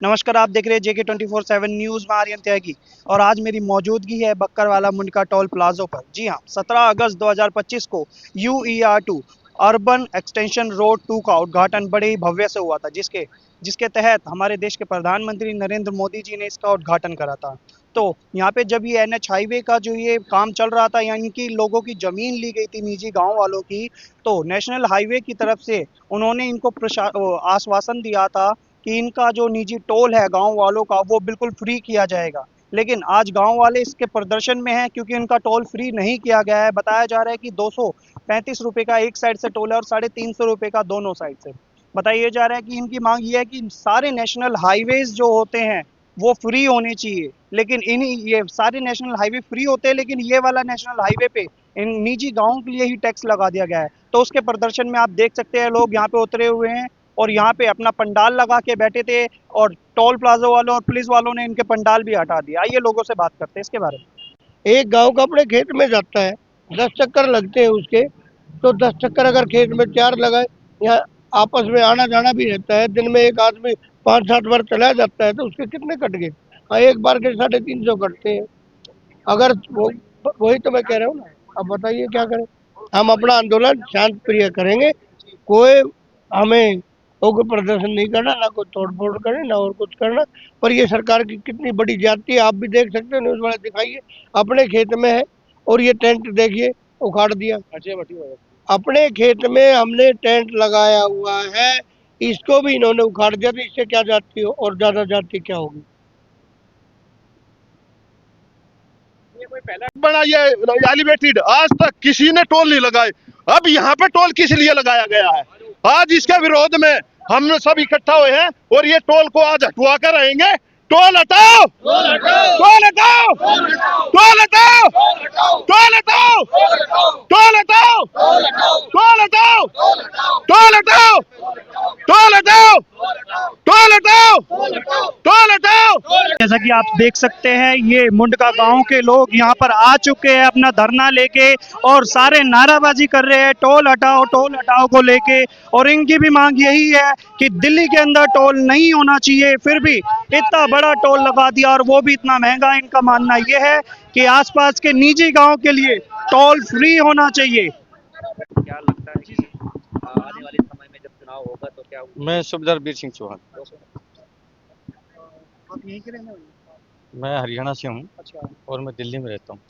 नमस्कार, आप देख रहे हैं जेके 24/7 न्यूज़ में आर्यन त्यागी। और आज मेरी मौजूदगी है बक्करवाला मुंडका टोल प्लाजो पर। जी हाँ, 17 अगस्त 2025 को UER2 अर्बन एक्सटेंशन रोड 2 का उद्घाटन बड़े ही भव्य से हुआ था, जिसके जिसके तहत हमारे देश के प्रधानमंत्री नरेंद्र मोदी जी ने इसका उद्घाटन करा था। तो यहाँ पे जब ये NH हाईवे का जो ये काम चल रहा था, यानी कि लोगों की ज़मीन ली गई थी निजी गाँव वालों की, तो नेशनल हाईवे की तरफ से उन्होंने इनको आश्वासन दिया था कि इनका जो निजी टोल है गांव वालों का वो बिल्कुल फ्री किया जाएगा। लेकिन आज गांव वाले इसके प्रदर्शन में हैं, क्योंकि उनका टोल फ्री नहीं किया गया है। बताया जा रहा है कि 235 रुपये का एक साइड से टोल है और 350 रुपये का दोनों साइड से। बताइए जा रहा है कि इनकी मांग ये है कि सारे नेशनल हाईवेज जो होते हैं वो फ्री होने चाहिए। लेकिन इन्हीं ये सारे नेशनल हाईवे फ्री होते हैं, लेकिन ये वाला नेशनल हाईवे पे इन निजी गाँवों के लिए ही टैक्स लगा दिया गया है। तो उसके प्रदर्शन में आप देख सकते हैं लोग यहाँ पे उतरे हुए हैं और यहाँ पे अपना पंडाल लगा के बैठे थे, और टोल प्लाजा वालों और पुलिस वालों ने इनके पंडाल भी हटा दिया। आइए लोगों से बात करते हैं इसके बारे में। एक गांव का अपने खेत में जाता है, 10 चक्कर लगते हैं उसके। तो 10 चक्कर अगर खेत में 4 लगाए, या आपस में आना जाना भी रहता है, दिन में एक आदमी 5-7 बार चला जाता है, तो उसके कितने कट गए? हाँ, एक बार के 350 कटते हैं। अगर वही तो मैं कह रहा हूँ ना। अब बताइए क्या करें? हम अपना आंदोलन शांत प्रिय करेंगे। कोई हमें कोई प्रदर्शन नहीं करना, ना कोई तोड़ फोड़ करे, ना और कुछ करना। पर ये सरकार की कितनी बड़ी जाती है, आप भी देख सकते हैं, न्यूज वाले दिखाइए। अपने खेत में है और ये टेंट देखिए उखाड़ दिया। अपने खेत में हमने टेंट लगाया हुआ है, इसको भी इन्होंने उखाड़ दिया। तो इससे क्या जाती हो और ज्यादा जाती क्या होगी? बना ये एलिवेटेड, आज तक किसी ने टोल नहीं लगाए। अब यहाँ पे टोल किस लिए लगाया गया है? आज इसके विरोध में हम सब इकट्ठा हुए हैं और ये टोल को आज हटवा कर रहेंगे। टोल हटाओ, टोल हटाओ, टोल हटाओ, टोल हटाओ, टोल हटाओ, टोल हटाओ, टोल हटाओ, टोल हटाओ, टोल हटाओ, टोल हटाओ, टोल हटाओ। जैसा कि आप देख सकते हैं, ये मुंडका गांव के लोग यहाँ पर आ चुके हैं अपना धरना लेके, और सारे नाराबाजी कर रहे हैं टोल हटाओ को लेके। और इनकी भी मांग यही है कि दिल्ली के अंदर टोल नहीं होना चाहिए, फिर भी इतना बड़ा टोल लगा दिया और वो भी इतना महंगा। इनका मानना यह है कि आसपास के निजी गांव के लिए टोल फ्री होना चाहिए। क्या लगता है कि आने वाले समय में जब चुनाव होगा तो क्या होगा? मैं सुबेदार वीर सिंह चौहान। आप यहीं के रहने वाले? मैं हरियाणा से हूँ अच्छा, और मैं दिल्ली में रहता हूँ।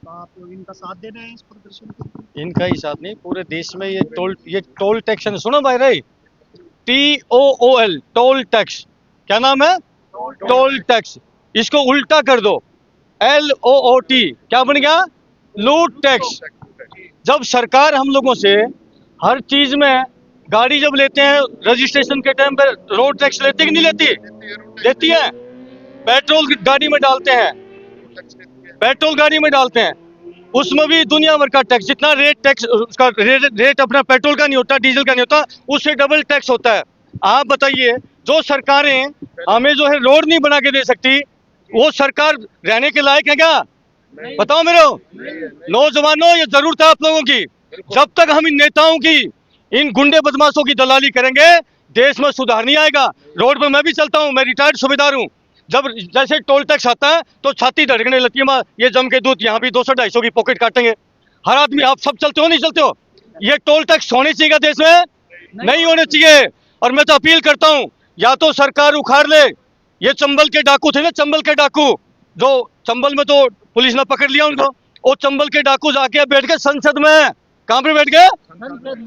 तो आप इनका साथ दे रहे हैं इस प्रदर्शन के? इनका ही साथ नहीं, पूरे देश में ये टोल टैक्स है। सुनो भाई रे, TOOL, टोल टैक्स। क्या नाम है? Toll tax. इसको उल्टा कर दो, LOOT। क्या बन गया? लूट टैक्स। जब सरकार हम लोगों से हर चीज में, गाड़ी जब लेते हैं रजिस्ट्रेशन के टाइम पे रोड टैक्स लेती कि नहीं लेती? लेती है। पेट्रोल गाड़ी में डालते हैं, पेट्रोल गाड़ी में डालते हैं, उसमें भी दुनिया भर का टैक्स। जितना रेट टैक्स उसका रेट अपना पेट्रोल का नहीं होता, डीजल का नहीं होता, उससे डबल टैक्स होता है। आप बताइए, जो सरकारें हमें जो है रोड नहीं बना के दे सकती, वो सरकार रहने के लायक है क्या? बताओ मेरे नौजवानों, ये जरूरत है आप लोगों की। जब तक हम इन नेताओं की, इन गुंडे बदमाशों की दलाली करेंगे, देश में सुधार नहीं आएगा। रोड पे मैं भी चलता हूँ, मैं रिटायर्ड सूबेदार हूँ। जब जैसे टोल टैक्स आता है तो छाती धड़कने लगती है, माँ ये जम के दूध, यहाँ भी 200-250 की पॉकेट काटेंगे हर आदमी। आप सब चलते हो नहीं चलते हो? ये टोल टैक्स होने चाहिए देश में? नहीं होने चाहिए। और मैं तो अपील करता हूँ, या तो सरकार उखाड़ ले। ये चंबल के डाकू थे ना, चंबल के डाकू, जो चंबल में तो पुलिस ने पकड़ लिया उनको। वो चंबल के डाकू जाके बैठ गए संसद में। कहाँ पे बैठ गए?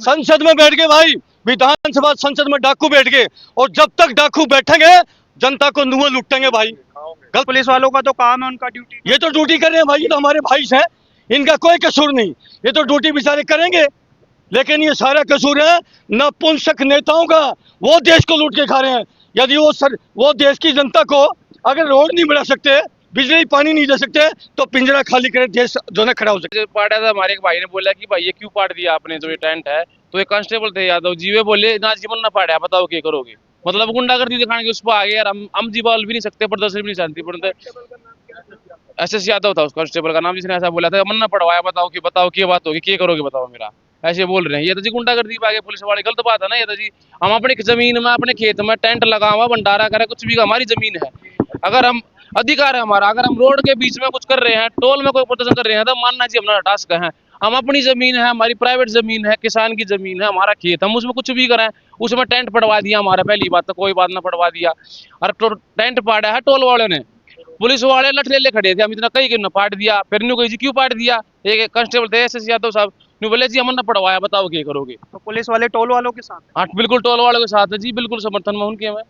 संसद में बैठ गए भाई। विधानसभा संसद में डाकू बैठ गए, और जब तक डाकू बैठेंगे जनता को नुआ लुटेंगे भाई। गलत। पुलिस वालों का तो काम है, उनका ड्यूटी। ये तो ड्यूटी कर रहे हैं भाई, ये तो हमारे भाई हैं, इनका कोई कसूर नहीं। ये तो ड्यूटी बेचारे करेंगे, लेकिन ये सारा कसूर है नपुंसक नेताओं का। वो देश को लूट के खा रहे हैं। यदि वो देश की जनता को अगर रोड नहीं बना सकते, बिजली पानी नहीं दे सकते, तो पिंजरा खाली करे, देश जो है खड़ा हो सके। पाटा था, हमारे एक भाई ने बोला कि भाई ये क्यों पाट दिया आपने, जो ये टेंट है। तो ये कांस्टेबल थे यादव जी, वे बोले ना जीवन ना पाड़ा, बताओ क्या करोगे। मतलब गुंडागर्दी दिखाने के उस पर आ गए यार। हम जी बोल भी नहीं सकते, प्रदर्शन भी नहीं शांति पड़ते। SS यादव था उस कांस्टेबल का नाम, जिसने ऐसा बोला था, मन ना पड़वाया। बताओ कि क्या बात होगी, क्या करोगे बताओ मेरा। ऐसे बोल रहे हैं। ये तो जी गुंडागर्दी पे आ गए पुलिस वाले, गलत बात है ना ये तो जी। हम अपनी जमीन में अपने खेत में टेंट लगा हुआ भंडारा करे कुछ भी, हमारी जमीन है, अगर हम अधिकार है हमारा, अगर हम रोड के बीच में कुछ कर रहे हैं, टोल में कोई प्रदर्शन कर रहे हैं तो मानना चाहिए हमारा टास्क है। हम अपनी जमीन है, हमारी प्राइवेट जमीन है, किसान की जमीन है, हमारा खेत, हम उसमें कुछ भी करें, उसमें टेंट पड़वा दिया हमारा, पहली बात तो कोई बात ना पड़वा दिया, और टेंट पाड़ा है टोल वाले ने, पुलिस वाले लठ ले खड़े थे, हम इतना कही कि पाट दिया, फिर न्यू कही जी क्यों पाट दिया, एक कांस्टेबल थे एस यादव साहब, न्यू बोले जी हमने पड़वाया, बताओ क्या करोगे। तो पुलिस वाले टोल वालों के साथ हैं। हाँ बिल्कुल टोल वालों के साथ है जी, बिल्कुल समर्थन में उनके में।